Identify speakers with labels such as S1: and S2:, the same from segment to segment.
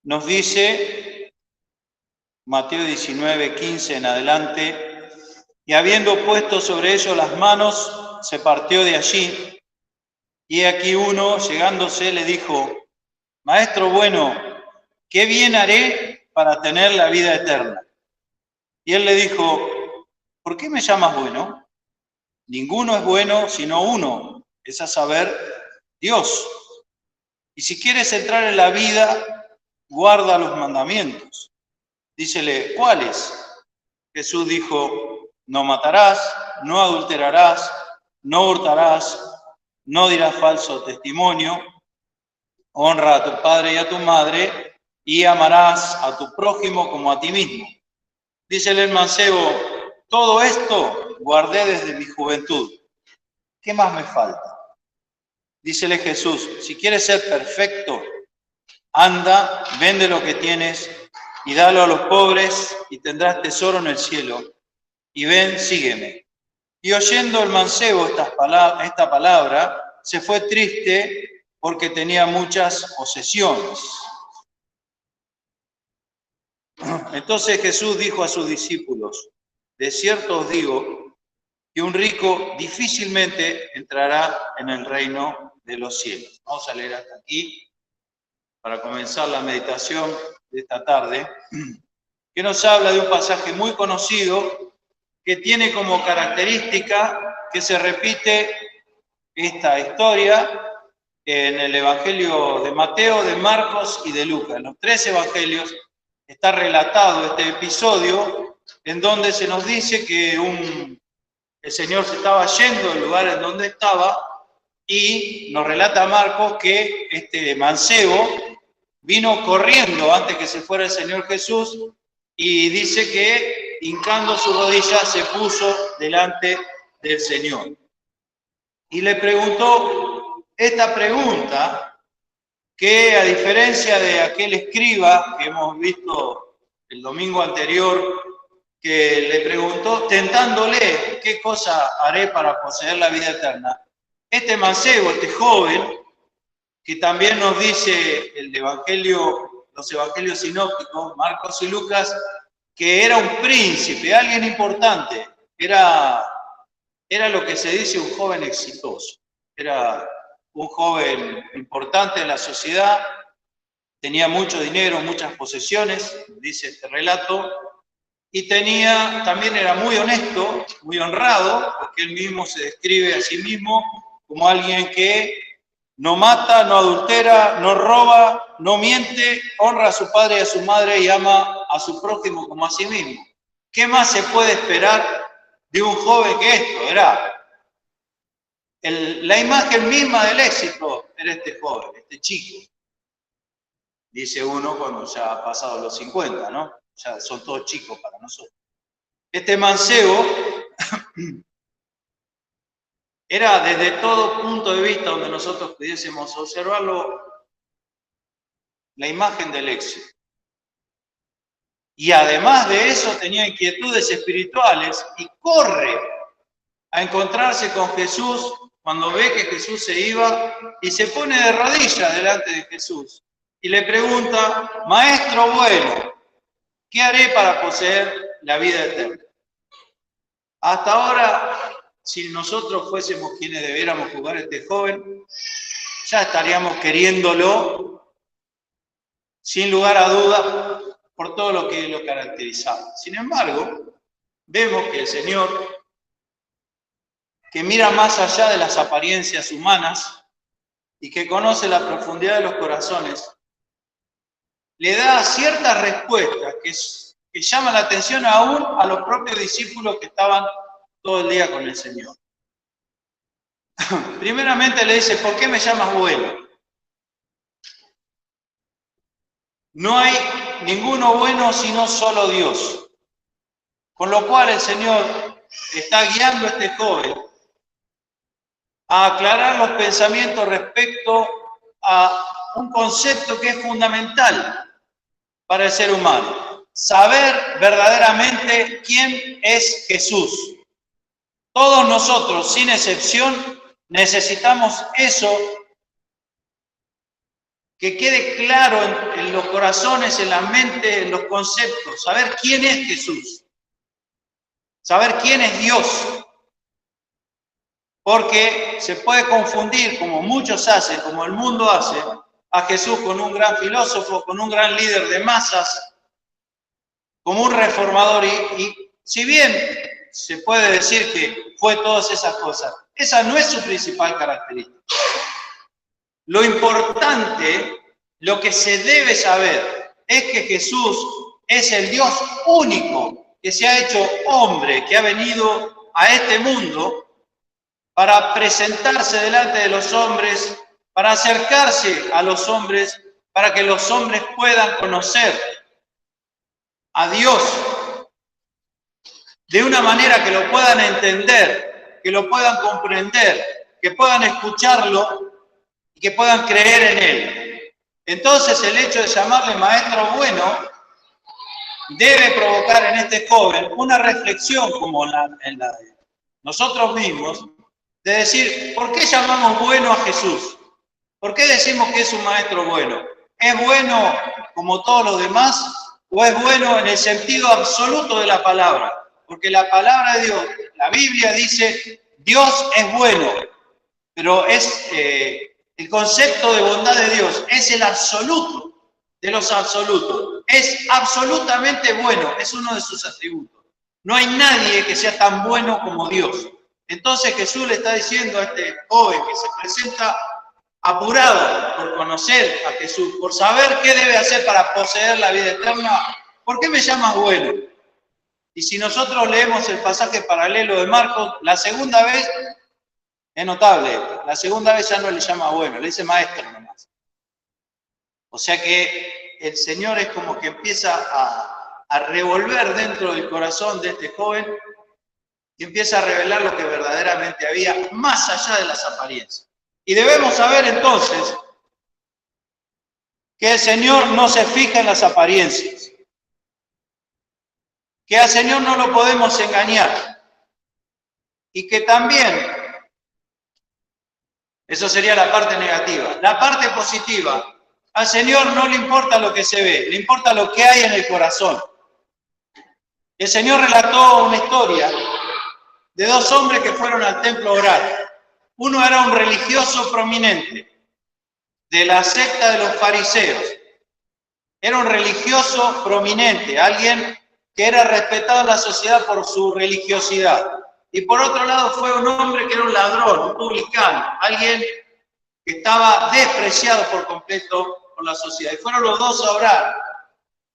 S1: Nos dice Mateo 19:15 en adelante, y habiendo puesto sobre ellos las manos, se partió de allí, y aquí uno, llegándose, le dijo: Maestro bueno, ¿qué bien haré para tener la vida eterna? Y él le dijo: ¿por qué me llamas bueno? Ninguno es bueno sino uno, es a saber, Dios. Y si quieres entrar en la vida, guarda los mandamientos. Dícele: ¿cuáles? Jesús dijo: no matarás, no adulterarás, no hurtarás, no dirás falso testimonio, honra a tu padre y a tu madre, y amarás a tu prójimo como a ti mismo. Dícele el mancebo: todo esto guardé desde mi juventud. ¿Qué más me falta? Dícele Jesús: si quieres ser perfecto, anda, vende lo que tienes y dalo a los pobres, y tendrás tesoro en el cielo. Y ven, sígueme. Y oyendo el mancebo esta palabra, se fue triste porque tenía muchas posesiones. Entonces Jesús dijo a sus discípulos: de cierto os digo que un rico difícilmente entrará en el reino de los cielos. Vamos a leer hasta aquí para comenzar la meditación de esta tarde, que nos habla de un pasaje muy conocido que tiene como característica que se repite esta historia en el Evangelio de Mateo, de Marcos y de Lucas. En los tres evangelios está relatado este episodio en donde se nos dice que el Señor se estaba yendo del lugar en donde estaba, y nos relata Marcos que este mancebo vino corriendo antes que se fuera el Señor Jesús, y dice que hincando su rodilla se puso delante del Señor. Y le preguntó esta pregunta que, a diferencia de aquel escriba que hemos visto el domingo anterior, que le preguntó tentándole: ¿qué cosa haré para poseer la vida eterna? Este mancebo, este joven, que también nos dice los evangelios sinópticos, Marcos y Lucas, que era un príncipe, alguien importante, era lo que se dice un joven exitoso, era un joven importante en la sociedad, tenía mucho dinero, muchas posesiones, dice este relato, y también era muy honesto, muy honrado, porque él mismo se describe a sí mismo como alguien que no mata, no adultera, no roba, no miente, honra a su padre y a su madre y ama a su prójimo como a sí mismo. ¿Qué más se puede esperar de un joven que esto? Era la imagen misma del éxito, era este joven, este chico. Dice uno cuando ya ha pasado los 50, ¿no? Ya son todos chicos para nosotros. Este mancebo era, desde todo punto de vista donde nosotros pudiésemos observarlo, la imagen del éxito. Y además de eso tenía inquietudes espirituales y corre a encontrarse con Jesús cuando ve que Jesús se iba, y se pone de rodillas delante de Jesús y le pregunta: Maestro bueno, ¿qué haré para poseer la vida eterna? Hasta ahora, si nosotros fuésemos quienes debiéramos juzgar a este joven, ya estaríamos queriéndolo, sin lugar a dudas, por todo lo que lo caracterizaba. Sin embargo, vemos que el Señor, que mira más allá de las apariencias humanas y que conoce la profundidad de los corazones, le da ciertas respuestas que llaman la atención aún a los propios discípulos que estaban todo el día con el Señor. Primeramente le dice: ¿por qué me llamas bueno? No hay ninguno bueno sino solo Dios. Con lo cual el Señor está guiando a este joven a aclarar los pensamientos respecto a un concepto que es fundamental para el ser humano: saber verdaderamente quién es Jesús. Todos nosotros, sin excepción, necesitamos eso que quede claro en los corazones, en la mente, en los conceptos, saber quién es Jesús, saber quién es Dios. Porque se puede confundir, como muchos hacen, como el mundo hace, a Jesús con un gran filósofo, con un gran líder de masas, como un reformador. Y si bien se puede decir que fue todas esas cosas, esa no es su principal característica. Lo importante, lo que se debe saber, es que Jesús es el Dios único que se ha hecho hombre, que ha venido a este mundo para presentarse delante de los hombres, para acercarse a los hombres, para que los hombres puedan conocer a Dios de una manera que lo puedan entender, que lo puedan comprender, que puedan escucharlo y que puedan creer en Él. Entonces el hecho de llamarle maestro bueno debe provocar en este joven una reflexión como en la de nosotros mismos, de decir, ¿por qué llamamos bueno a Jesús? ¿Por qué decimos que es un maestro bueno? ¿Es bueno como todos los demás o es bueno en el sentido absoluto de la palabra? Porque la palabra de Dios, la Biblia dice, Dios es bueno, pero es el concepto de bondad de Dios, es el absoluto de los absolutos. Es absolutamente bueno, es uno de sus atributos. No hay nadie que sea tan bueno como Dios. Entonces Jesús le está diciendo a este joven que se presenta apurado por conocer a Jesús, por saber qué debe hacer para poseer la vida eterna, ¿por qué me llamas bueno? Y si nosotros leemos el pasaje paralelo de Marcos, la segunda vez, es notable esto, la segunda vez ya no le llama bueno, le dice maestro nomás. O sea que el Señor es como que empieza a revolver dentro del corazón de este joven y empieza a revelar lo que verdaderamente había más allá de las apariencias. Y debemos saber entonces que el Señor no se fija en las apariencias, que al Señor no lo podemos engañar y que también, eso sería la parte negativa, la parte positiva, al Señor no le importa lo que se ve, le importa lo que hay en el corazón. El Señor relató una historia de dos hombres que fueron al templo a orar. Uno era un religioso prominente de la secta de los fariseos. Era un religioso prominente, alguien que era respetado en la sociedad por su religiosidad. Y por otro lado fue un hombre que era un ladrón, un publicano, alguien que estaba despreciado por completo por la sociedad. Y fueron los dos a orar.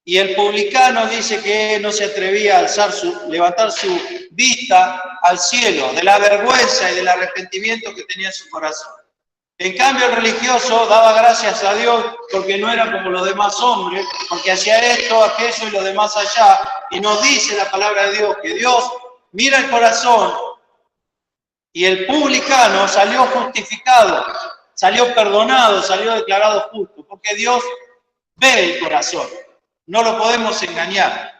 S1: Y el publicano dice que no se atrevía a levantar su vista al cielo, de la vergüenza y del arrepentimiento que tenía en su corazón. En cambio, el religioso daba gracias a Dios porque no era como los demás hombres, porque hacía esto, aquello y lo demás allá. Y nos dice la palabra de Dios que Dios mira el corazón y el publicano salió justificado, salió perdonado, salió declarado justo, porque Dios ve el corazón. No lo podemos engañar.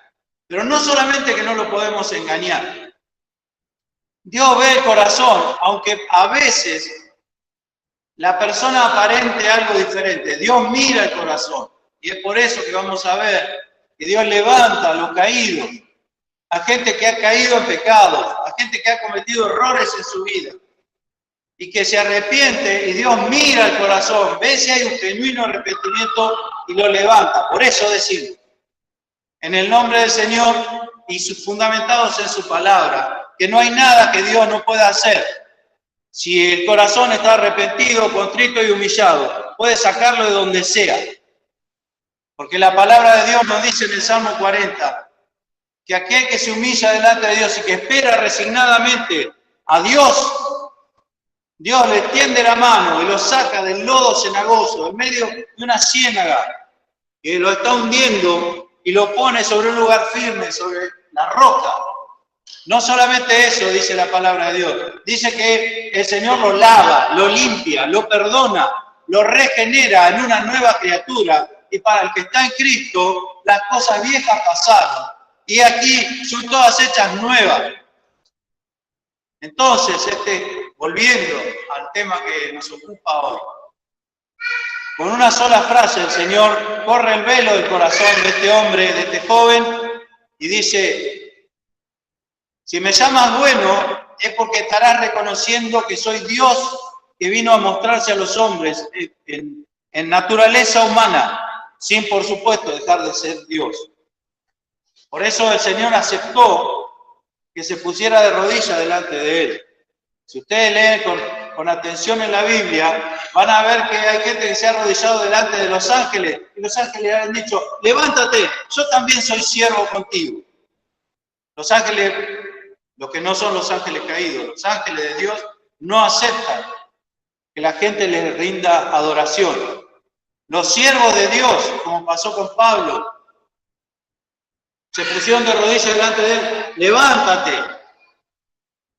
S1: Pero no solamente que no lo podemos engañar. Dios ve el corazón, aunque a veces la persona aparente algo diferente. Dios mira el corazón. Y es por eso que vamos a ver que Dios levanta a los caídos, a gente que ha caído en pecados, a gente que ha cometido errores en su vida. Y que se arrepiente y Dios mira el corazón, ve si hay un genuino arrepentimiento y lo levanta. Por eso decimos, en el nombre del Señor y fundamentados en su palabra, que no hay nada que Dios no pueda hacer. Si el corazón está arrepentido, contrito y humillado, puede sacarlo de donde sea. Porque la palabra de Dios nos dice en el Salmo 40, que aquel que se humilla delante de Dios y que espera resignadamente a Dios, Dios le tiende la mano y lo saca del lodo cenagoso, en medio de una ciénaga que lo está hundiendo, y lo pone sobre un lugar firme, sobre la roca. No solamente eso, dice la palabra de Dios. Dice que el Señor lo lava, lo limpia, lo perdona, lo regenera en una nueva criatura. Y para el que está en Cristo, las cosas viejas pasaron. Y aquí son todas hechas nuevas. Entonces, volviendo al tema que nos ocupa hoy. Con una sola frase el Señor corre el velo del corazón de este hombre, de este joven, y dice, si me llamas bueno, es porque estarás reconociendo que soy Dios que vino a mostrarse a los hombres en naturaleza humana, sin por supuesto dejar de ser Dios. Por eso el Señor aceptó que se pusiera de rodillas delante de él. Si ustedes leen con atención en la Biblia, van a ver que hay gente que se ha arrodillado delante de los ángeles, y los ángeles le han dicho, levántate, yo también soy siervo contigo. Los ángeles, los que no son los ángeles caídos, los ángeles de Dios, no aceptan que la gente les rinda adoración. Los siervos de Dios, como pasó con Pablo, se pusieron de rodillas delante de él, levántate,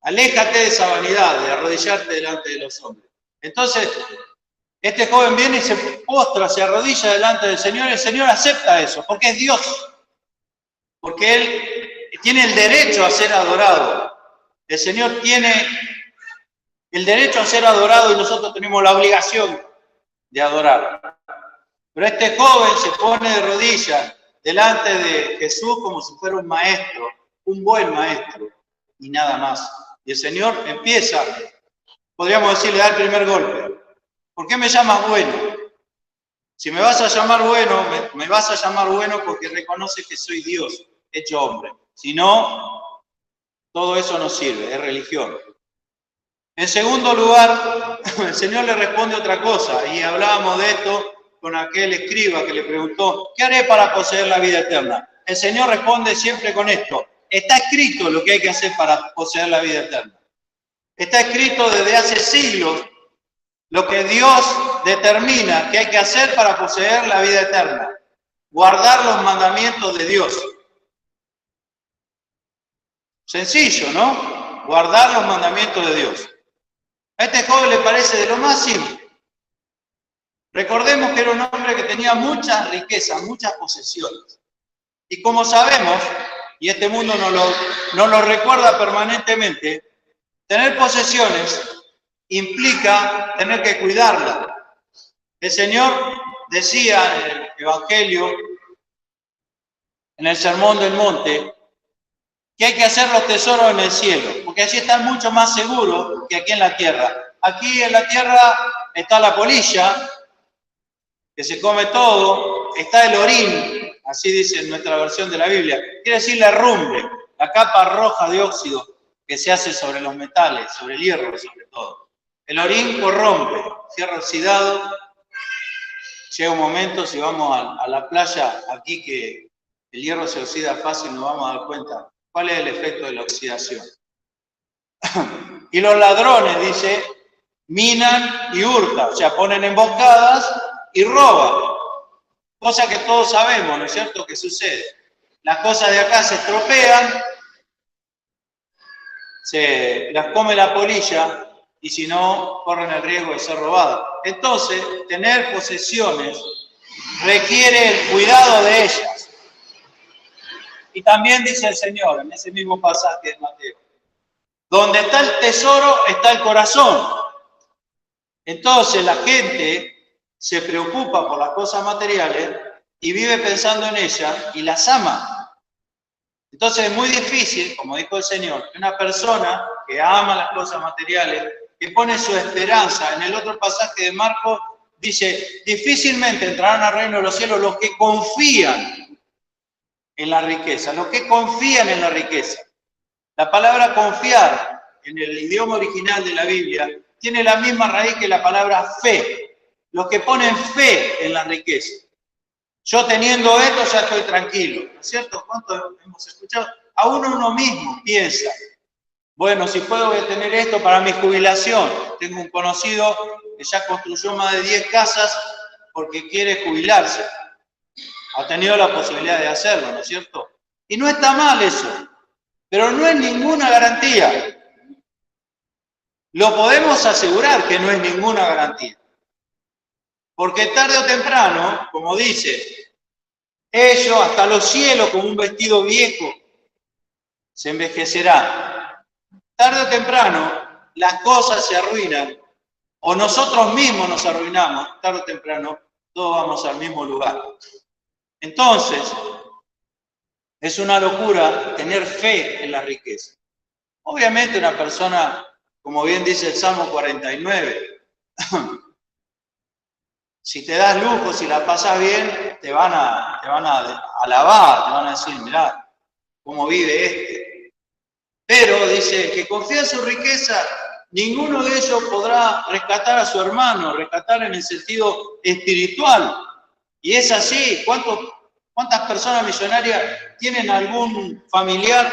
S1: aléjate de esa vanidad, de arrodillarte delante de los hombres. Entonces, este joven viene y se postra, se arrodilla delante del Señor, y el Señor acepta eso, porque es Dios, porque Él tiene el derecho a ser adorado. El Señor tiene el derecho a ser adorado y nosotros tenemos la obligación de adorar. Pero este joven se pone de rodillas delante de Jesús como si fuera un maestro, un buen maestro, y nada más. Y el Señor empieza, podríamos decir, le da el primer golpe. ¿Por qué me llamas bueno? Si me vas a llamar bueno, me vas a llamar bueno porque reconoce que soy Dios, hecho hombre. Si no, todo eso no sirve, es religión. En segundo lugar, el Señor le responde otra cosa, y hablábamos de esto con aquel escriba que le preguntó, ¿qué haré para poseer la vida eterna? El Señor responde siempre con esto, está escrito lo que hay que hacer para poseer la vida eterna. Está escrito desde hace siglos lo que Dios determina que hay que hacer para poseer la vida eterna. Guardar los mandamientos de Dios. Sencillo, ¿no? Guardar los mandamientos de Dios. A este joven le parece de lo más simple. Recordemos que era un hombre que tenía muchas riquezas, muchas posesiones. Y como sabemos, y este mundo nos lo recuerda permanentemente, tener posesiones implica tener que cuidarlas. El Señor decía en el Evangelio, en el Sermón del Monte, que hay que hacer los tesoros en el cielo, porque allí están mucho más seguros que aquí en la tierra. Aquí en la tierra está la polilla, que se come todo, está el orín, así dice en nuestra versión de la Biblia, quiere decir la herrumbre, la capa roja de óxido que se hace sobre los metales, sobre el hierro sobre todo. El orín corrompe, fierro oxidado. Llega un momento, si vamos a la playa, aquí que el hierro se oxida fácil, nos vamos a dar cuenta cuál es el efecto de la oxidación. Y los ladrones, dice, minan y hurtan, o sea, ponen emboscadas y roban. Cosa que todos sabemos, ¿no es cierto?, que sucede. Las cosas de acá se estropean, se las come la polilla, y si no, corren el riesgo de ser robadas. Entonces, tener posesiones requiere el cuidado de ellas. Y también dice el Señor, en ese mismo pasaje de Mateo, donde está el tesoro, está el corazón. Entonces, la gente se preocupa por las cosas materiales y vive pensando en ellas y las ama. Entonces, es muy difícil, como dijo el Señor, que una persona que ama las cosas materiales, que pone su esperanza, en el otro pasaje de Marcos, dice, difícilmente entrarán al reino de los cielos los que confían en la riqueza, los que confían en la riqueza. La palabra confiar, en el idioma original de la Biblia, tiene la misma raíz que la palabra fe. Los que ponen fe en la riqueza. Yo teniendo esto ya estoy tranquilo, ¿no es cierto? ¿Cuánto hemos escuchado? Aún uno mismo piensa, bueno, si puedo tener esto para mi jubilación. Tengo un conocido que ya construyó más de 10 casas porque quiere jubilarse. Ha tenido la posibilidad de hacerlo, ¿no es cierto? Y no está mal eso, pero no es ninguna garantía. Lo podemos asegurar que no es ninguna garantía. Porque tarde o temprano, como dice, ellos hasta los cielos como un vestido viejo se envejecerán. Tarde o temprano las cosas se arruinan o nosotros mismos nos arruinamos tarde o temprano todos vamos al mismo lugar. Entonces, es una locura tener fe en la riqueza. Obviamente una persona, como bien dice el Salmo 49, si te das lujo, si la pasas bien, te van a alabar, te van a decir, mirá, cómo vive este. Pero dice, que confía en su riqueza, ninguno de ellos podrá rescatar a su hermano, rescatar en el sentido espiritual. Y es así, ¿cuántas personas millonarias tienen algún familiar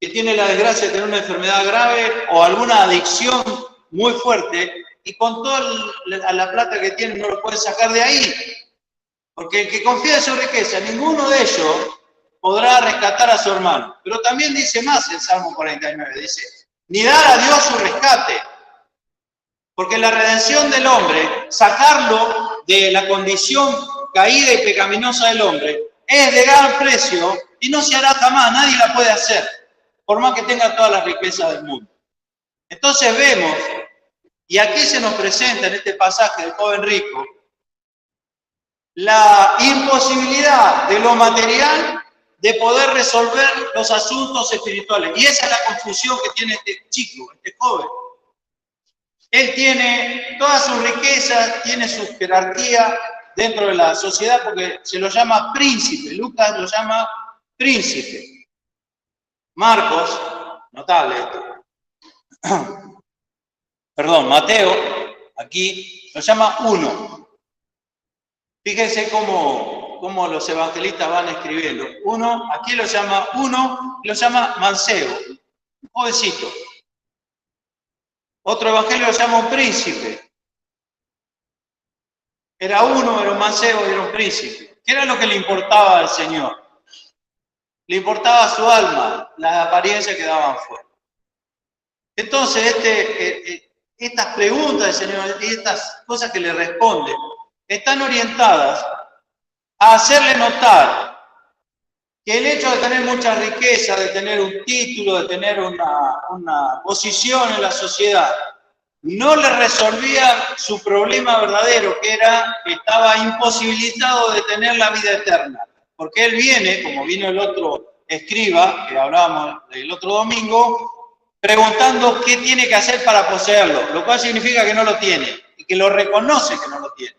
S1: que tiene la desgracia de tener una enfermedad grave o alguna adicción muy fuerte y con toda la plata que tienen no lo pueden sacar de ahí? Porque el que confía en su riqueza, ninguno de ellos podrá rescatar a su hermano. Pero también dice más el Salmo 49, dice, ni dar a Dios su rescate. Porque la redención del hombre, sacarlo de la condición caída y pecaminosa del hombre, es de gran precio y no se hará jamás, nadie la puede hacer, por más que tenga todas las riquezas del mundo. Entonces vemos, y aquí se nos presenta en este pasaje del joven rico, la imposibilidad de lo material de poder resolver los asuntos espirituales. Y esa es la confusión que tiene este chico, este joven. Él tiene todas sus riquezas, tiene su jerarquía dentro de la sociedad porque se lo llama príncipe. Lucas lo llama príncipe. Marcos, notable esto. Perdón, Mateo, aquí lo llama uno. Fíjense cómo los evangelistas van escribiendo. Uno, aquí lo llama uno, lo llama mancebo, un jovencito. Otro evangelio lo llama un príncipe. Era uno, era un mancebo y era un príncipe. ¿Qué era lo que le importaba al Señor? Le importaba su alma, las apariencias que daban fuera. Entonces, estas preguntas del Señor y estas cosas que le responden están orientadas a hacerle notar que el hecho de tener mucha riqueza, de tener un título, de tener una posición en la sociedad, no le resolvía su problema verdadero, que era que estaba imposibilitado de tener la vida eterna. Porque él viene, como vino el otro escriba, que hablábamos el otro domingo, preguntando qué tiene que hacer para poseerlo, lo cual significa que no lo tiene, y que lo reconoce que no lo tiene.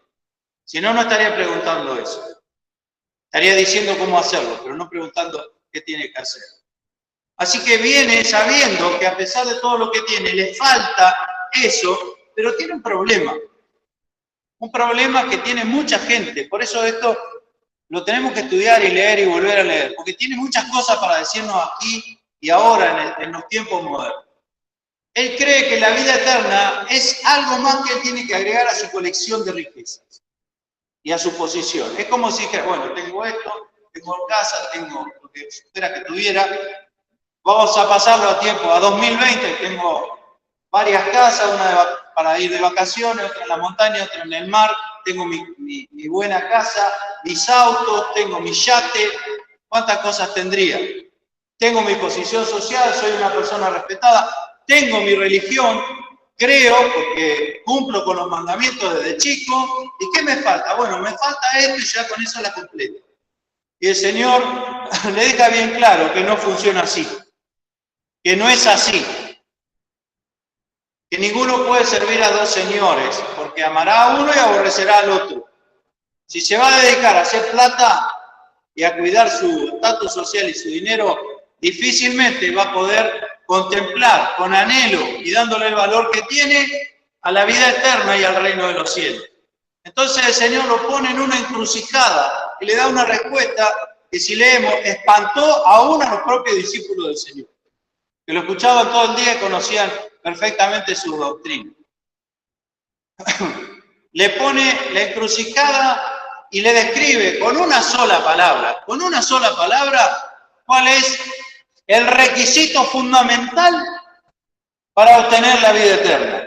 S1: Si no, no estaría preguntando eso. Estaría diciendo cómo hacerlo, pero no preguntando qué tiene que hacer. Así que viene sabiendo que a pesar de todo lo que tiene, le falta eso, pero tiene un problema. Un problema que tiene mucha gente. Por eso esto lo tenemos que estudiar y leer y volver a leer, porque tiene muchas cosas para decirnos aquí y ahora en los tiempos modernos. Él cree que la vida eterna es algo más que él tiene que agregar a su colección de riquezas y a su posición. Es como si dijera, bueno, tengo esto, tengo casa, tengo lo que espera que tuviera, vamos a pasarlo a tiempo, a 2020, tengo varias casas, una para ir de vacaciones, otra en la montaña, otra en el mar, tengo mi buena casa, mis autos, tengo mi yate, ¿cuántas cosas tendría? Tengo mi posición social, soy una persona respetada, tengo mi religión, creo porque cumplo con los mandamientos desde chico. ¿Y qué me falta? Bueno, me falta esto y ya con eso la completo. Y el Señor le deja bien claro que no funciona así, que no es así, que ninguno puede servir a dos señores, porque amará a uno y aborrecerá al otro. Si se va a dedicar a hacer plata y a cuidar su estatus social y su dinero, difícilmente va a poder contemplar con anhelo y dándole el valor que tiene a la vida eterna y al reino de los cielos. Entonces el Señor lo pone en una encrucijada y le da una respuesta que, si leemos, espantó aún a los propios discípulos del Señor, que lo escuchaban todo el día y conocían perfectamente su doctrina. Le pone la encrucijada y le describe con una sola palabra, cuál es el requisito fundamental para obtener la vida eterna.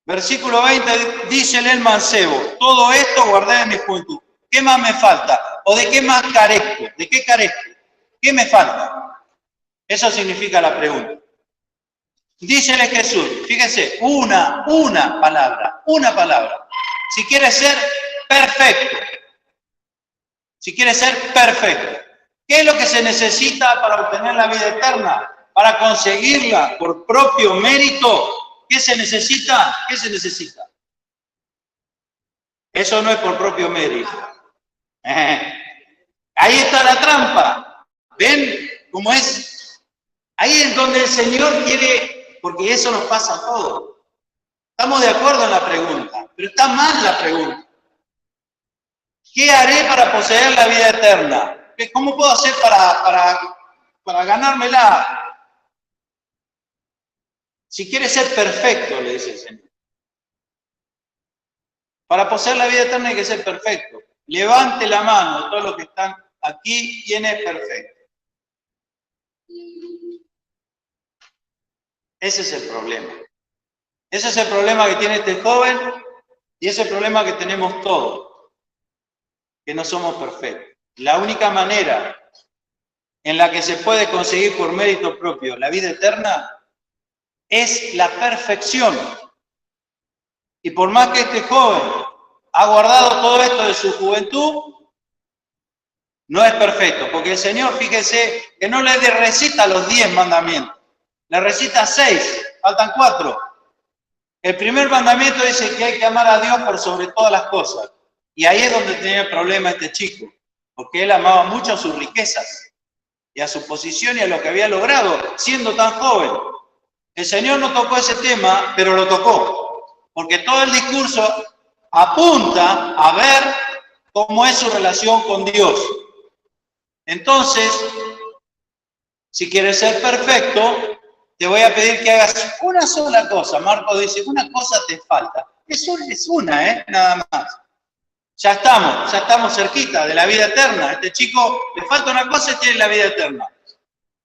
S1: Versículo 20, dícele el mancebo, todo esto guardé en mi juventud. ¿Qué más me falta? ¿O de qué más carezco? ¿De qué carezco? ¿Qué me falta? Eso significa la pregunta. Dícele Jesús, fíjense, una palabra. Si quieres ser perfecto. Si quieres ser perfecto. ¿Qué es lo que se necesita para obtener la vida eterna? Para conseguirla por propio mérito. ¿Qué se necesita? ¿Qué se necesita? Eso no es por propio mérito. Ahí está la trampa. ¿Ven cómo es? Ahí es donde el Señor quiere, porque eso nos pasa a todos. Estamos de acuerdo en la pregunta, pero está mal la pregunta. ¿Qué haré para poseer la vida eterna? ¿Cómo puedo hacer para ganármela? Si quieres ser perfecto, le dice el Señor. Para poseer la vida eterna hay que ser perfecto. Levante la mano, todos los que están aquí, ¿quién es perfecto? Ese es el problema. Ese es el problema que tiene este joven y ese es el problema que tenemos todos, que no somos perfectos. La única manera en la que se puede conseguir por mérito propio la vida eterna es la perfección. Y por más que este joven ha guardado todo esto de su juventud, no es perfecto, porque el Señor, fíjese, que no le recita los 10 mandamientos, le recita 6, faltan 4. El primer mandamiento dice que hay que amar a Dios por sobre todas las cosas. Y ahí es donde tenía el problema este chico, porque él amaba mucho a sus riquezas y a su posición y a lo que había logrado siendo tan joven. El Señor no tocó ese tema, pero lo tocó, porque todo el discurso apunta a ver cómo es su relación con Dios. Entonces, si quieres ser perfecto, te voy a pedir que hagas una sola cosa. Marcos dice, una cosa te falta. Es una, nada más. Ya estamos cerquita de la vida eterna. A este chico le falta una cosa y tiene la vida eterna.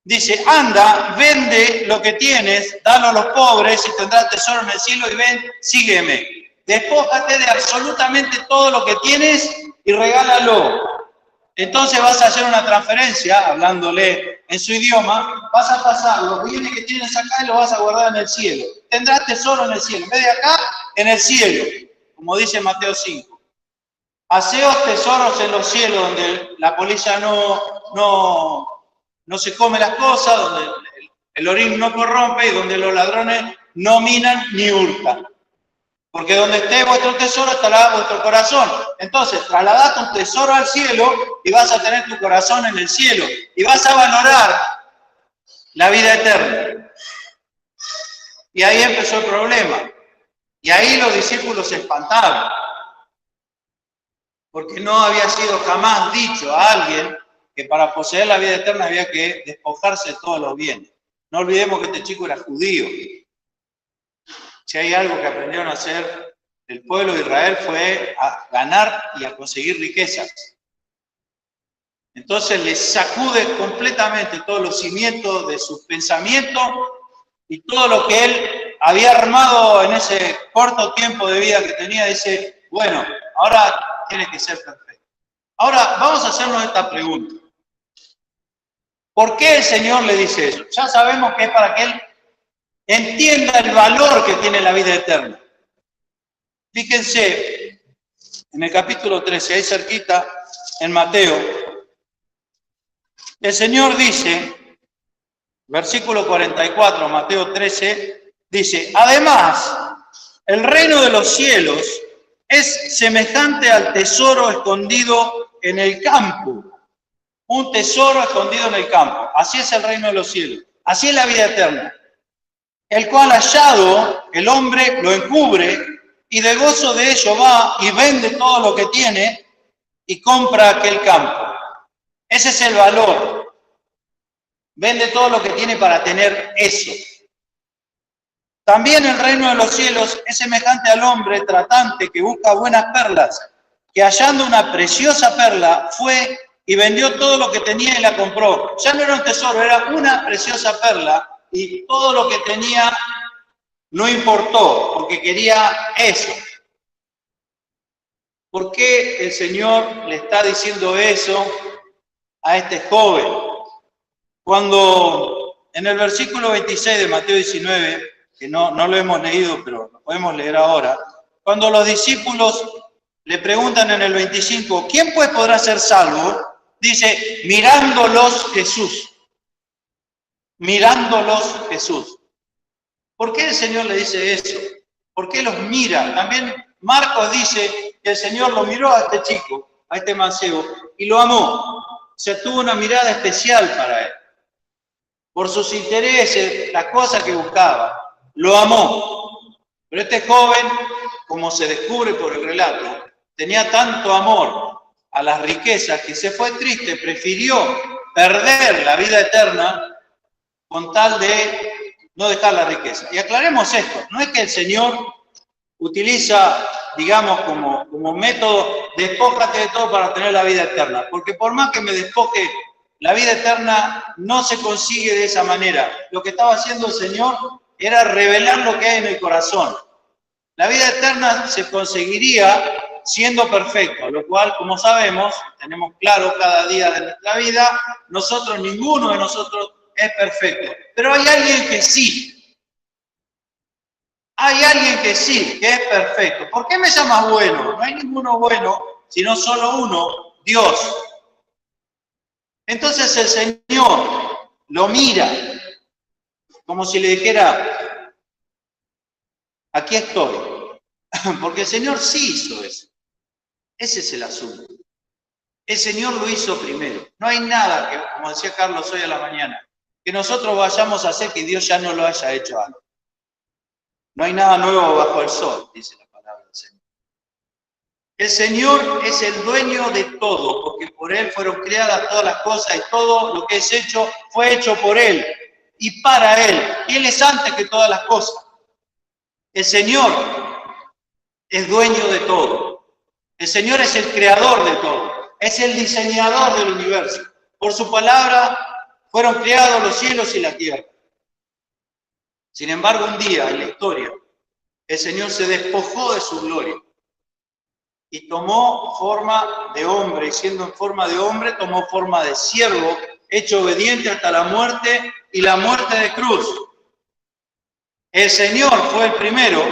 S1: Dice, anda, vende lo que tienes, dalo a los pobres y tendrás tesoro en el cielo y ven, sígueme. Despójate de absolutamente todo lo que tienes y regálalo. Entonces vas a hacer una transferencia, hablándole en su idioma, vas a pasar los bienes que tienes acá y los vas a guardar en el cielo. Tendrás tesoro en el cielo. En vez de acá, en el cielo, como dice Mateo 5. Haceos tesoros en los cielos, donde la polilla no se come las cosas, donde el orín no corrompe y donde los ladrones no minan ni hurtan. Porque donde esté vuestro tesoro estará vuestro corazón. Entonces, trasladad tu tesoro al cielo y vas a tener tu corazón en el cielo. Y vas a valorar la vida eterna. Y ahí empezó el problema. Y ahí los discípulos se espantaron. Porque no había sido jamás dicho a alguien que para poseer la vida eterna había que despojarse de todos los bienes. No olvidemos que este chico era judío. Si hay algo que aprendieron a hacer el pueblo de Israel fue a ganar y a conseguir riquezas. Entonces les sacude completamente todos los cimientos de sus pensamientos y todo lo que él había armado en ese corto tiempo de vida que tenía. Dice, bueno, ahora tiene que ser perfecto. Ahora vamos a hacernos esta pregunta. ¿Por qué el Señor le dice eso? Ya sabemos que es para que él entienda el valor que tiene la vida eterna. Fíjense, en el capítulo 13, ahí cerquita, en Mateo, el Señor dice, versículo 44, Mateo 13, dice, además, el reino de los cielos es semejante al tesoro escondido en el campo. Un tesoro escondido en el campo. Así es el reino de los cielos. Así es la vida eterna. El cual hallado, el hombre lo encubre y de gozo de ello va y vende todo lo que tiene y compra aquel campo. Ese es el valor. Vende todo lo que tiene para tener eso. También el reino de los cielos es semejante al hombre tratante que busca buenas perlas, que hallando una preciosa perla fue y vendió todo lo que tenía y la compró. Ya no era un tesoro, era una preciosa perla. Y todo lo que tenía no importó, porque quería eso. ¿Por qué el Señor le está diciendo eso a este joven? Cuando en el versículo 26 de Mateo 19, que no lo hemos leído, pero lo podemos leer ahora, cuando los discípulos le preguntan en el 25, ¿quién pues podrá ser salvo? Dice, mirándolos Jesús. Mirándolos Jesús. ¿Por qué el Señor le dice eso? ¿Por qué los mira? También Marcos dice que el Señor lo miró a este chico, a este mancebo, y lo amó. O sea, tuvo una mirada especial para él. Por sus intereses, las cosas que buscaba, lo amó. Pero este joven, como se descubre por el relato, tenía tanto amor a las riquezas que se fue triste, prefirió perder la vida eterna con tal de no dejar la riqueza. Y aclaremos esto, no es que el Señor utiliza, digamos, como método, despójate de todo para tener la vida eterna, porque por más que me despoje, la vida eterna no se consigue de esa manera. Lo que estaba haciendo el Señor era revelar lo que hay en el corazón. La vida eterna se conseguiría siendo perfecto, lo cual, como sabemos, tenemos claro cada día de nuestra vida, ninguno de nosotros es perfecto. Pero hay alguien que sí. Hay alguien que sí, que es perfecto. ¿Por qué me llamas bueno? No hay ninguno bueno, sino solo uno, Dios. Entonces el Señor lo mira, como si le dijera, aquí estoy. Porque el Señor sí hizo eso. Ese es el asunto. El Señor lo hizo primero. No hay nada que, como decía Carlos hoy a la mañana, que nosotros vayamos a hacer que Dios ya no lo haya hecho antes. No hay nada nuevo bajo el sol, dice la palabra del Señor. El Señor es el dueño de todo, porque por Él fueron creadas todas las cosas y todo lo que es hecho fue hecho por Él y para Él. Y Él es antes que todas las cosas. El Señor es dueño de todo. El Señor es el creador de todo. Es el diseñador del universo. Por su palabra fueron creados los cielos y la tierra. Sin embargo, un día en la historia, el Señor se despojó de su gloria y tomó forma de hombre, y siendo en forma de hombre, tomó forma de siervo, hecho obediente hasta la muerte y la muerte de cruz. El Señor fue el primero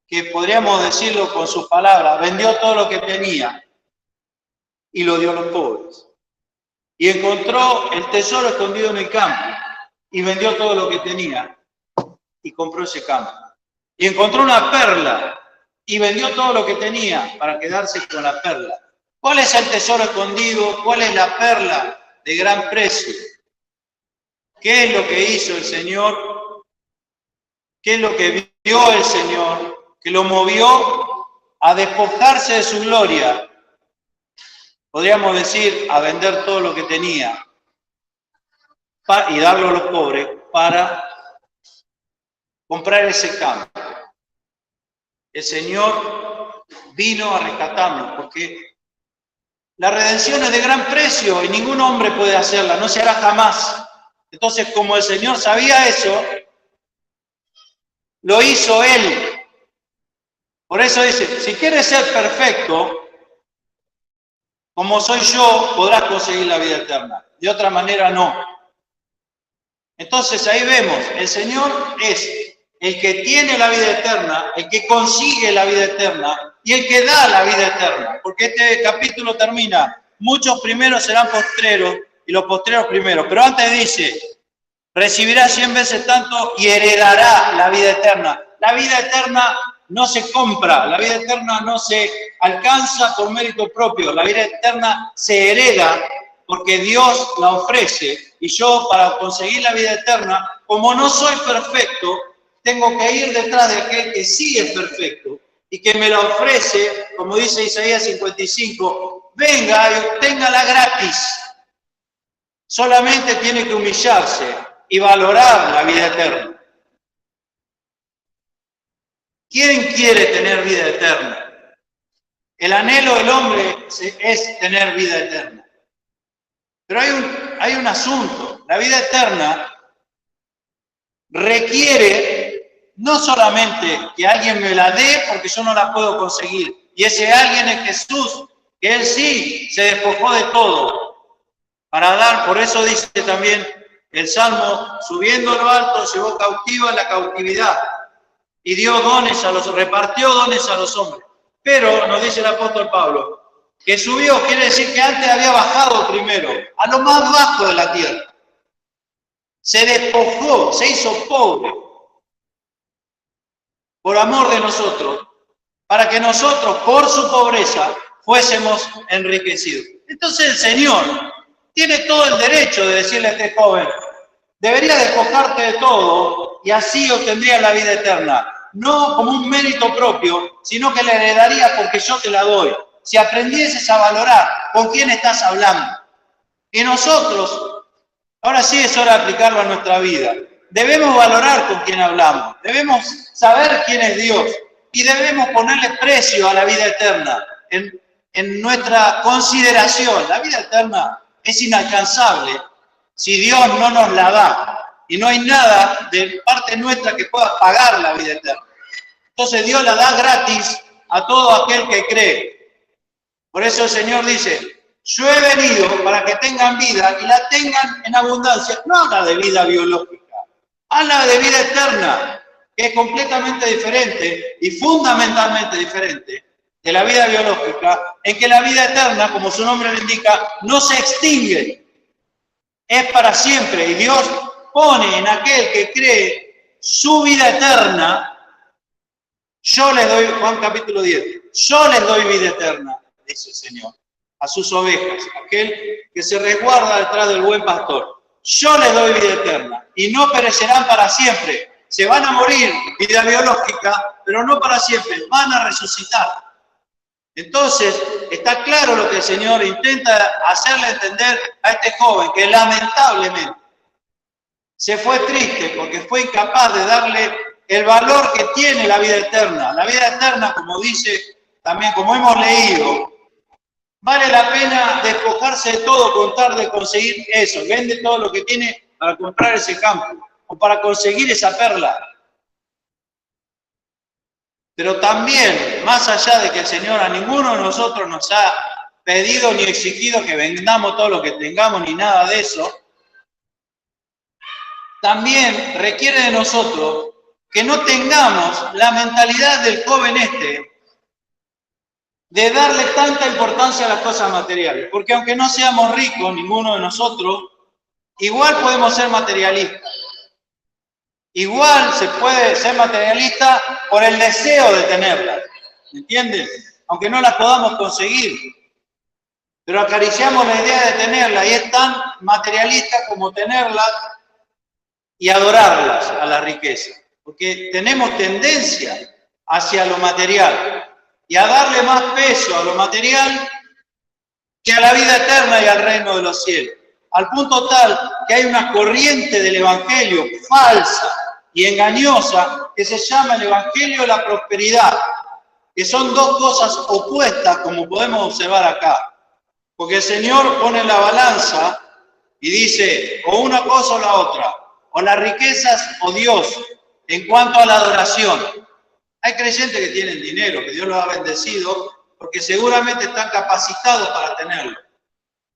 S1: que, podríamos decirlo con sus palabras, vendió todo lo que tenía y lo dio a los pobres. Y encontró el tesoro escondido en el campo y vendió todo lo que tenía y compró ese campo. Y encontró una perla y vendió todo lo que tenía para quedarse con la perla. ¿Cuál es el tesoro escondido? ¿Cuál es la perla de gran precio? ¿Qué es lo que hizo el Señor? ¿Qué es lo que vio el Señor? Que lo movió a despojarse de su gloria. Podríamos decir, a vender todo lo que tenía y darlo a los pobres para comprar ese campo. El Señor vino a rescatarnos porque la redención es de gran precio y ningún hombre puede hacerla, no se hará jamás. Entonces, como el Señor sabía eso, lo hizo Él. Por eso dice, si quieres ser perfecto, como soy yo, podrás conseguir la vida eterna. De otra manera, no. Entonces, ahí vemos, el Señor es el que tiene la vida eterna, el que consigue la vida eterna y el que da la vida eterna. Porque este capítulo termina, muchos primeros serán postreros y los postreros primeros. Pero antes dice, recibirá 100 veces tanto y heredará la vida eterna. La vida eterna no se compra, la vida eterna no se alcanza por mérito propio, la vida eterna se hereda porque Dios la ofrece. Y yo, para conseguir la vida eterna, como no soy perfecto, tengo que ir detrás de aquel que sí es perfecto y que me la ofrece, como dice Isaías 55, venga y obténgala gratis. Solamente tiene que humillarse y valorar la vida eterna. ¿Quién quiere tener vida eterna? El anhelo del hombre es tener vida eterna. Pero hay un asunto. La vida eterna requiere no solamente que alguien me la dé porque yo no la puedo conseguir. Y ese alguien es Jesús, que Él sí se despojó de todo para dar. Por eso dice también el Salmo, subiendo a lo alto, llevó cautiva la cautividad. Y dio dones repartió dones a los hombres. Pero, nos dice el apóstol Pablo, que subió quiere decir que antes había bajado primero, a lo más bajo de la tierra. Se despojó, se hizo pobre, por amor de nosotros, para que nosotros, por su pobreza, fuésemos enriquecidos. Entonces el Señor tiene todo el derecho de decirle a este joven, debería despojarte de todo y así obtendrías la vida eterna. No como un mérito propio, sino que la heredaría porque yo te la doy. Si aprendieses a valorar con quién estás hablando. Y nosotros, ahora sí es hora de aplicarlo a nuestra vida. Debemos valorar con quién hablamos. Debemos saber quién es Dios. Y debemos ponerle precio a la vida eterna en nuestra consideración. La vida eterna es inalcanzable si Dios no nos la da. Y no hay nada de parte nuestra que pueda pagar la vida eterna. Entonces Dios la da gratis a todo aquel que cree. Por eso el Señor dice, yo he venido para que tengan vida y la tengan en abundancia. No habla de vida biológica, habla de vida eterna, que es completamente diferente y fundamentalmente diferente de la vida biológica, en que la vida eterna, como su nombre lo indica, no se extingue. Es para siempre y Dios pone en aquel que cree su vida eterna. Yo les doy, Juan capítulo 10, yo les doy vida eterna, dice el Señor, a sus ovejas, aquel que se resguarda detrás del buen pastor. Yo les doy vida eterna y no perecerán para siempre. Se van a morir, vida biológica, pero no para siempre, van a resucitar. Entonces, está claro lo que el Señor intenta hacerle entender a este joven, que lamentablemente se fue triste porque fue incapaz de darle el valor que tiene la vida eterna. La vida eterna, como dice también, como hemos leído, vale la pena despojarse de todo con tal de conseguir eso. Vende todo lo que tiene para comprar ese campo o para conseguir esa perla. Pero también, más allá de que el Señor a ninguno de nosotros nos ha pedido ni exigido que vendamos todo lo que tengamos ni nada de eso, también requiere de nosotros que no tengamos la mentalidad del joven de darle tanta importancia a las cosas materiales. Porque aunque no seamos ricos, ninguno de nosotros, igual podemos ser materialistas. Igual se puede ser materialista por el deseo de tenerlas, ¿entiendes? Aunque no las podamos conseguir. Pero acariciamos la idea de tenerlas y es tan materialista como tenerlas y adorarlas a la riqueza. Porque tenemos tendencia hacia lo material y a darle más peso a lo material que a la vida eterna y al reino de los cielos. Al punto tal que hay una corriente del Evangelio falsa y engañosa que se llama el Evangelio de la prosperidad, que son dos cosas opuestas como podemos observar acá. Porque el Señor pone en la balanza y dice o una cosa o la otra, o las riquezas o Dios en cuanto a la adoración. Hay creyentes que tienen dinero, que Dios los ha bendecido, porque seguramente están capacitados para tenerlo.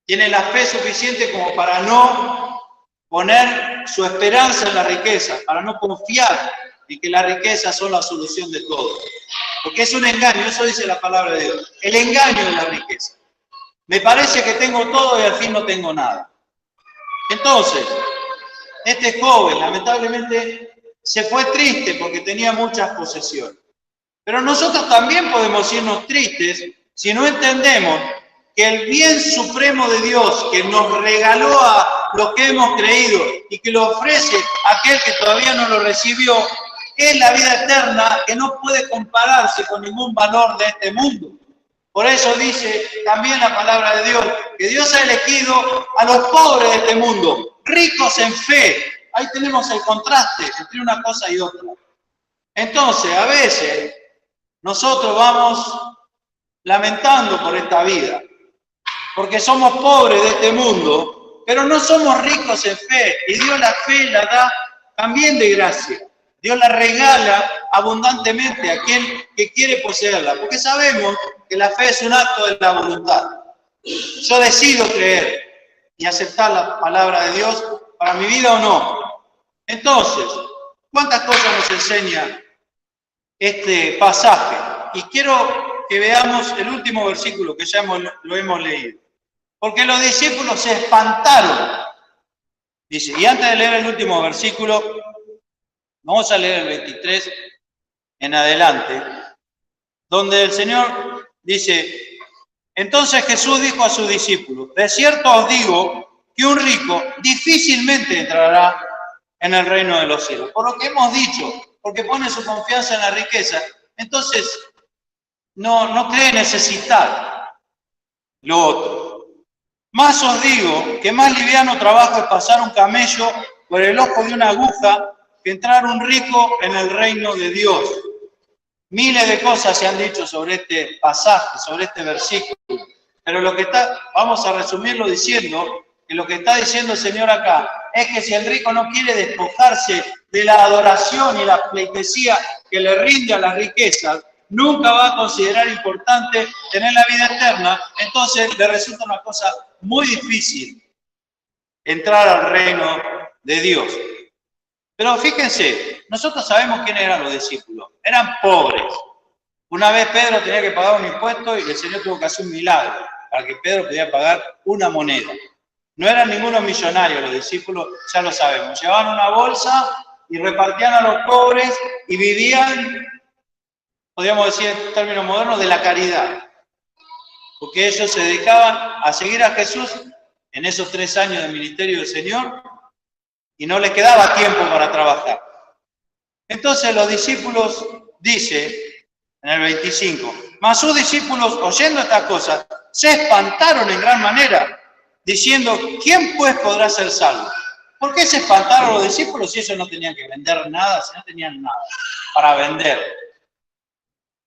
S1: Tienen la fe suficiente como para no poner su esperanza en la riqueza, para no confiar en que las riquezas son la solución de todo. Porque es un engaño, eso dice la palabra de Dios, el engaño de la riqueza. Me parece que tengo todo y al fin no tengo nada. Entonces, este joven lamentablemente se fue triste porque tenía muchas posesiones. Pero nosotros también podemos irnos tristes si no entendemos que el bien supremo de Dios que nos regaló a los que hemos creído y que lo ofrece a aquel que todavía no lo recibió, es la vida eterna que no puede compararse con ningún valor de este mundo. Por eso dice también la palabra de Dios, que Dios ha elegido a los pobres de este mundo, ricos en fe. Ahí tenemos el contraste entre una cosa y otra. Entonces, a veces, nosotros vamos lamentando por esta vida, porque somos pobres de este mundo, pero no somos ricos en fe, y Dios la fe la da también de gracia. Dios la regala abundantemente a quien que quiere poseerla, porque sabemos que la fe es un acto de la voluntad. Yo decido creer y aceptar la palabra de Dios para mi vida o no. Entonces, ¿cuántas cosas nos enseña este pasaje? Y quiero que veamos el último versículo que ya lo hemos leído. Porque los discípulos se espantaron. Dice, y antes de leer el último versículo, vamos a leer el 23 en adelante, donde el Señor dice, entonces Jesús dijo a sus discípulos, de cierto os digo que un rico difícilmente entrará en el reino de los cielos. Por lo que hemos dicho, porque pone su confianza en la riqueza, entonces no cree necesitar lo otro. Más os digo que más liviano trabajo es pasar un camello por el ojo de una aguja que entrar un rico en el reino de Dios. Miles de cosas se han dicho sobre este pasaje, sobre este versículo, pero vamos a resumirlo diciendo que lo que está diciendo el Señor acá es que si el rico no quiere despojarse de la adoración y la pleitesía que le rinde a las riquezas, nunca va a considerar importante tener la vida eterna, entonces le resulta una cosa muy difícil entrar al reino de Dios. Pero fíjense, nosotros sabemos quiénes eran los discípulos, eran pobres. Una vez Pedro tenía que pagar un impuesto y el Señor tuvo que hacer un milagro para que Pedro pudiera pagar una moneda. No eran ningunos millonarios los discípulos, ya lo sabemos. Llevaban una bolsa y repartían a los pobres y vivían, podríamos decir en términos modernos, de la caridad. Porque ellos se dedicaban a seguir a Jesús en esos 3 años de ministerio del Señor y no les quedaba tiempo para trabajar. Entonces los discípulos, dice en el 25, mas sus discípulos, oyendo estas cosas, se espantaron en gran manera, diciendo, ¿quién pues podrá ser salvo? ¿Por qué se espantaron los discípulos si ellos no tenían que vender nada, si no tenían nada para vender?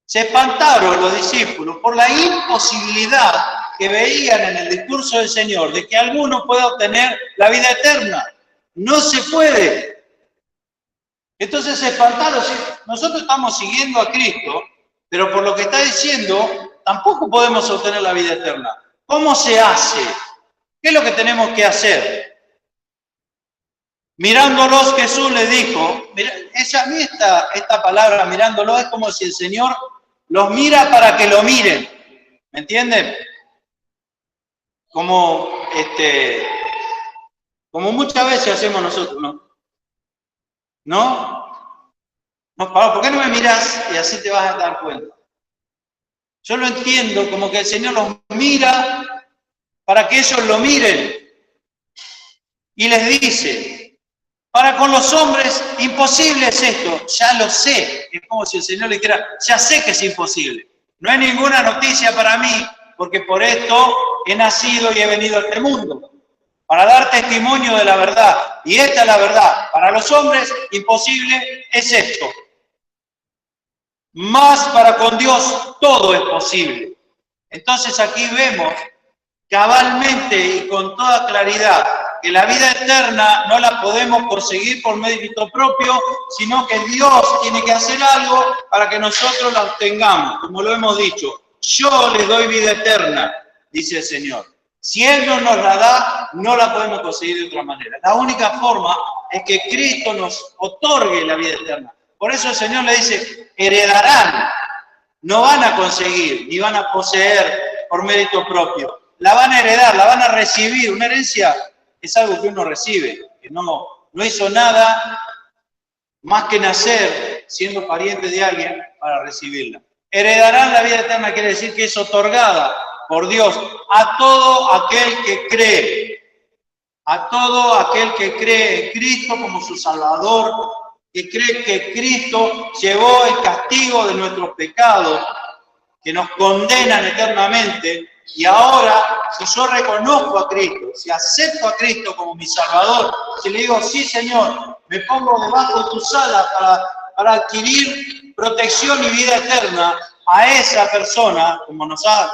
S1: Se espantaron los discípulos por la imposibilidad que veían en el discurso del Señor de que alguno pueda obtener la vida eterna. No se puede. Entonces se espantaron. Nosotros estamos siguiendo a Cristo, pero por lo que está diciendo, tampoco podemos obtener la vida eterna. ¿Cómo se hace? ¿Qué es lo que tenemos que hacer? Mirándolos, Jesús les dijo, a mí esta palabra mirándolos es como si el Señor los mira para que lo miren. ¿Me entienden? Como muchas veces hacemos nosotros, ¿no? ¿No? ¿Por qué no me mirás? Y así te vas a dar cuenta. Yo lo entiendo como que el Señor los mira para que ellos lo miren. Y les dice, para con los hombres imposible es esto, ya lo sé. Es como si el Señor le dijera, ya sé que es imposible. No hay ninguna noticia para mí, porque por esto he nacido y he venido a este mundo, para dar testimonio de la verdad. Y esta es la verdad. Para los hombres imposible es esto. Más para con Dios todo es posible. Entonces aquí vemos cabalmente y con toda claridad que la vida eterna no la podemos conseguir por mérito propio, sino que Dios tiene que hacer algo para que nosotros la obtengamos, como lo hemos dicho. Yo les doy vida eterna, dice el Señor. Si Él no nos la da, no la podemos conseguir de otra manera. La única forma es que Cristo nos otorgue la vida eterna. Por eso el Señor le dice, heredarán, no van a conseguir, ni van a poseer por mérito propio. La van a heredar, la van a recibir. Una herencia es algo que uno recibe, que no hizo nada más que nacer siendo pariente de alguien para recibirla. Heredarán la vida eterna, quiere decir que es otorgada por Dios a todo aquel que cree. A todo aquel que cree en Cristo como su Salvador, que cree que Cristo llevó el castigo de nuestros pecados, que nos condenan eternamente. Y ahora, si yo reconozco a Cristo, si acepto a Cristo como mi Salvador, si le digo, sí Señor, me pongo debajo de tus alas para adquirir protección y vida eterna, a esa persona, como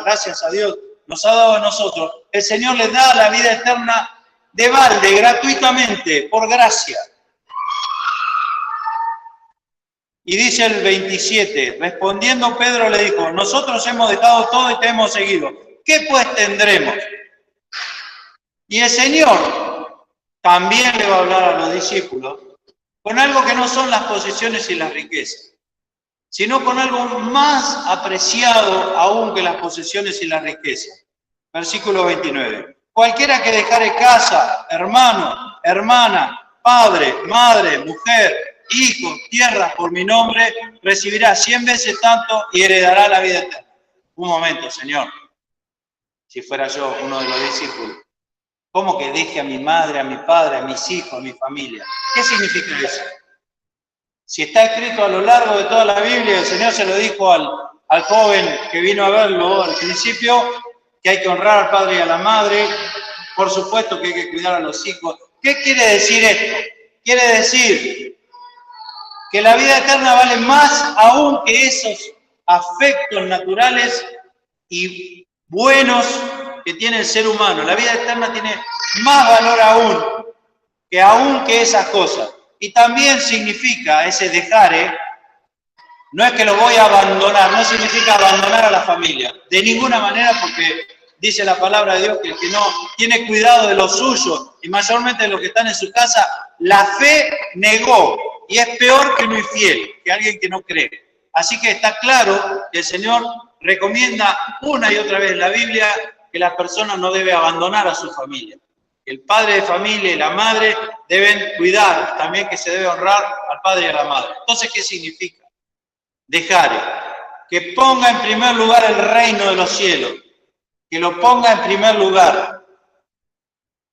S1: gracias a Dios, nos ha dado a nosotros, el Señor le da la vida eterna de balde, gratuitamente, por gracia. Y dice el 27, respondiendo Pedro le dijo, nosotros hemos dejado todo y te hemos seguido. ¿Qué pues tendremos? Y el Señor también le va a hablar a los discípulos con algo que no son las posesiones y las riquezas, sino con algo más apreciado aún que las posesiones y las riquezas. Versículo 29. Cualquiera que dejare casa, hermano, hermana, padre, madre, mujer, hijos, tierras por mi nombre, recibirá 100 veces tanto y heredará la vida eterna. Un momento, Señor. Si fuera yo uno de los discípulos. ¿Cómo que deje a mi madre, a mi padre, a mis hijos, a mi familia? ¿Qué significa eso? Si está escrito a lo largo de toda la Biblia, el Señor se lo dijo al joven que vino a verlo al principio, que hay que honrar al padre y a la madre, por supuesto que hay que cuidar a los hijos. ¿Qué quiere decir esto? Quiere decir que la vida eterna vale más aún que esos afectos naturales y buenos que tiene el ser humano. La vida eterna tiene más valor aún que esas cosas. Y también significa ese dejar, no es que lo voy a abandonar, no significa abandonar a la familia, de ninguna manera, porque dice la palabra de Dios que el que no tiene cuidado de los suyos, y mayormente de los que están en su casa, la fe negó, y es peor que un infiel, que alguien que no cree. Así que está claro que el Señor recomienda una y otra vez en la Biblia que la persona no debe abandonar a su familia. El padre de familia y la madre deben cuidar, también que se debe honrar al padre y a la madre. Entonces, ¿qué significa? Dejar, que ponga en primer lugar el reino de los cielos, que lo ponga en primer lugar,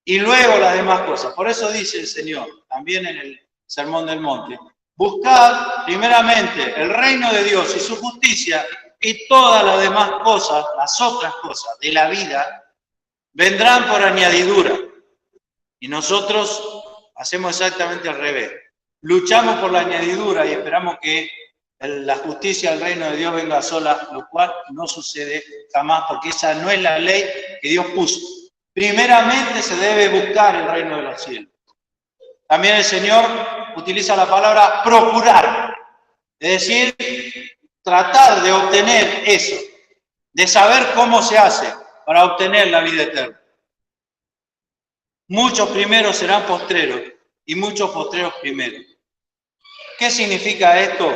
S1: y luego las demás cosas. Por eso dice el Señor, también en el Sermón del Monte, buscad primeramente el reino de Dios y su justicia, y todas las demás cosas, las otras cosas de la vida, vendrán por añadidura. Y nosotros hacemos exactamente al revés. Luchamos por la añadidura y esperamos que la justicia del reino de Dios venga sola, lo cual no sucede jamás, porque esa no es la ley que Dios puso. Primeramente se debe buscar el reino de los cielos. También el Señor utiliza la palabra procurar, es decir, tratar de obtener eso, de saber cómo se hace para obtener la vida eterna. Muchos primeros serán postreros y muchos postreros primeros. ¿Qué significa esto?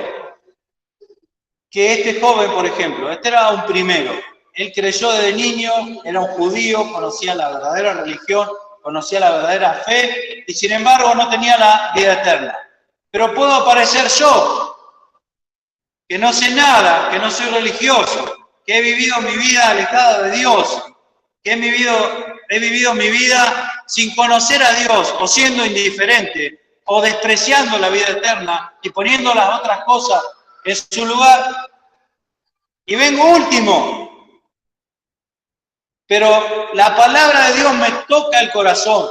S1: Que este joven, por ejemplo, este era un primero. Él creyó desde niño, era un judío, conocía la verdadera religión, conocía la verdadera fe y sin embargo no tenía la vida eterna. Pero puedo parecer yo, que no sé nada, que no soy religioso, que he vivido mi vida alejado de Dios, que he vivido mi vida sin conocer a Dios, o siendo indiferente, o despreciando la vida eterna y poniendo las otras cosas en su lugar. Y vengo último. Pero la palabra de Dios me toca el corazón.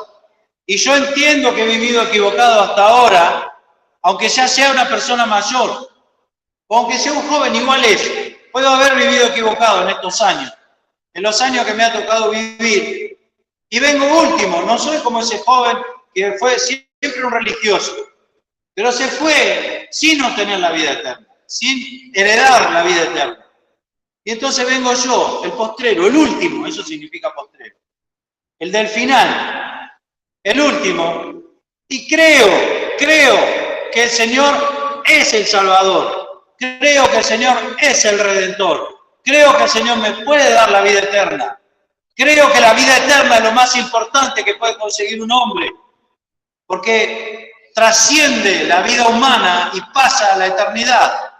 S1: Y yo entiendo que he vivido equivocado hasta ahora, aunque ya sea una persona mayor, o aunque sea un joven, igual es. Puedo haber vivido equivocado en estos años, en los años que me ha tocado vivir. Y vengo último, no soy como ese joven que fue siempre un religioso, pero se fue sin obtener la vida eterna, sin heredar la vida eterna. Y entonces vengo yo, el postrero, el último, eso significa postrero, el del final, el último, y creo que el Señor es el Salvador, creo que el Señor es el Redentor, creo que el Señor me puede dar la vida eterna. Creo que la vida eterna es lo más importante que puede conseguir un hombre, porque trasciende la vida humana y pasa a la eternidad.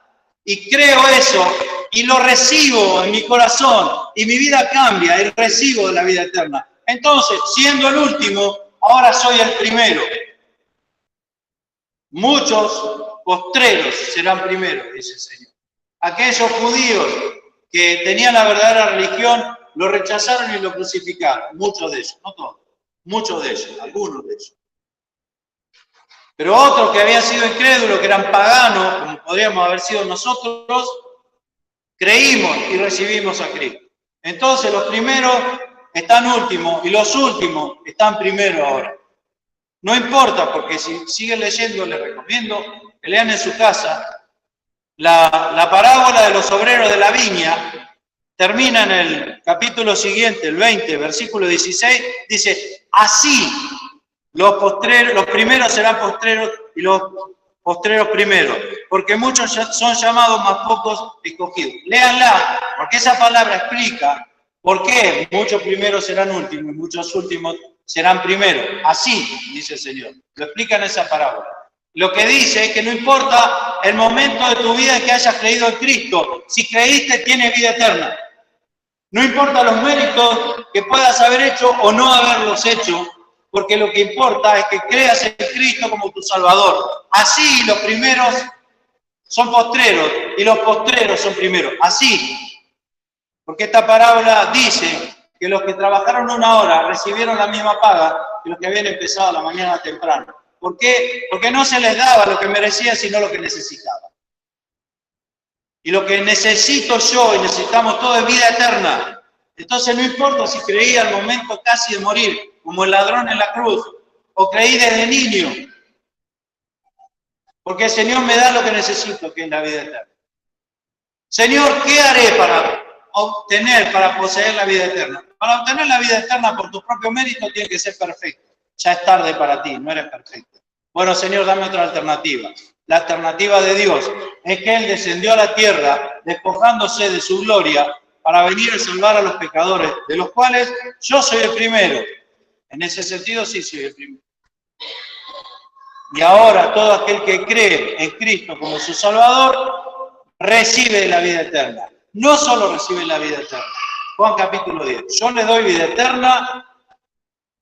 S1: Y creo eso y lo recibo en mi corazón y mi vida cambia y recibo la vida eterna. Entonces, siendo el último, ahora soy el primero. Muchos postreros serán primeros, dice el Señor. Aquellos judíos que tenían la verdadera religión, lo rechazaron y lo crucificaron. Muchos de ellos, no todos. Muchos de ellos, algunos de ellos. Pero otros que habían sido incrédulos, que eran paganos, como podríamos haber sido nosotros, creímos y recibimos a Cristo. Entonces los primeros están últimos y los últimos están primeros ahora. No importa, porque si siguen leyendo, les recomiendo que lean en su casa la parábola de los obreros de la viña. Termina en el capítulo siguiente, el 20, versículo 16, dice, así los primeros serán postreros y los postreros primeros, porque muchos son llamados, más pocos escogidos. Léanla, porque esa palabra explica por qué muchos primeros serán últimos y muchos últimos serán primeros. Así, dice el Señor. Lo explica en esa parábola. Lo que dice es que no importa el momento de tu vida en que hayas creído en Cristo, si creíste, tienes vida eterna. No importa los méritos que puedas haber hecho o no haberlos hecho, porque lo que importa es que creas en Cristo como tu Salvador. Así los primeros son postreros y los postreros son primeros. Así. Porque esta parábola dice que los que trabajaron 1 hora recibieron la misma paga que los que habían empezado a la mañana temprano. ¿Por qué? Porque no se les daba lo que merecían, sino lo que necesitaban. Y lo que necesito yo y necesitamos todo es vida eterna. Entonces no importa si creí al momento casi de morir, como el ladrón en la cruz, o creí desde niño, porque el Señor me da lo que necesito, que es la vida eterna. Señor, ¿qué haré para poseer la vida eterna? Para obtener la vida eterna por tu propio mérito tienes que ser perfecto. Ya es tarde para ti, no eres perfecto. Bueno, Señor, dame otra alternativa. La alternativa de Dios es que Él descendió a la tierra despojándose de su gloria para venir a salvar a los pecadores, de los cuales yo soy el primero. En ese sentido sí soy el primero. Y ahora todo aquel que cree en Cristo como su Salvador recibe la vida eterna. No solo recibe la vida eterna. Juan capítulo 10. Yo les doy vida eterna,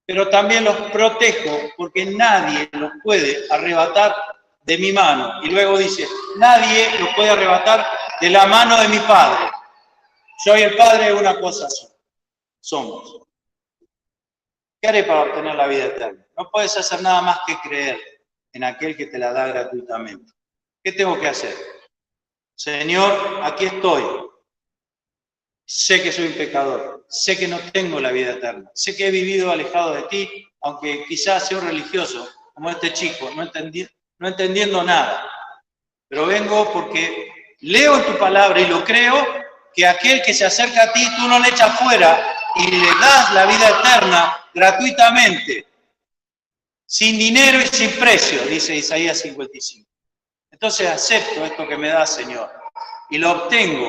S1: pero también los protejo porque nadie los puede arrebatar de mi mano. Y luego dice, nadie los puede arrebatar de la mano de mi Padre. Yo y el Padre una cosa somos. ¿Qué haré para obtener la vida eterna? No puedes hacer nada más que creer en aquel que te la da gratuitamente. ¿Qué tengo que hacer? Señor, aquí estoy. Sé que soy un pecador. Sé que no tengo la vida eterna. Sé que he vivido alejado de ti, aunque quizás sea un religioso, como este chico, no entendiendo nada. Pero vengo porque leo en tu palabra y lo creo, que aquel que se acerca a ti, tú no le echas fuera y le das la vida eterna gratuitamente, sin dinero y sin precio, dice Isaías 55. Entonces acepto esto que me das, Señor, y lo obtengo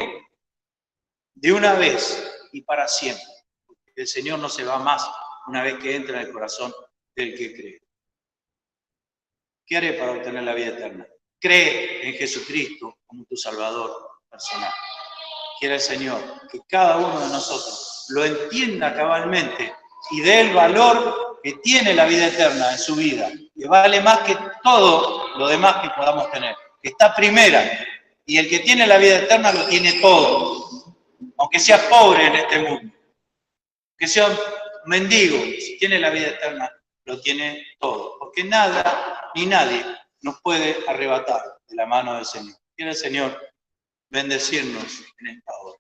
S1: de una vez y para siempre. El Señor no se va más una vez que entra en el corazón del que cree. ¿Qué haré para obtener la vida eterna? Cree en Jesucristo como tu Salvador personal. Quiere el Señor que cada uno de nosotros lo entienda cabalmente y dé el valor que tiene la vida eterna en su vida, que vale más que todo lo demás que podamos tener, que está primera, y el que tiene la vida eterna lo tiene todo, aunque sea pobre en este mundo, que sea un mendigo, si tiene la vida eterna, lo tiene todo, porque nada ni nadie nos puede arrebatar de la mano del Señor. Quiere el Señor bendecirnos en esta hora.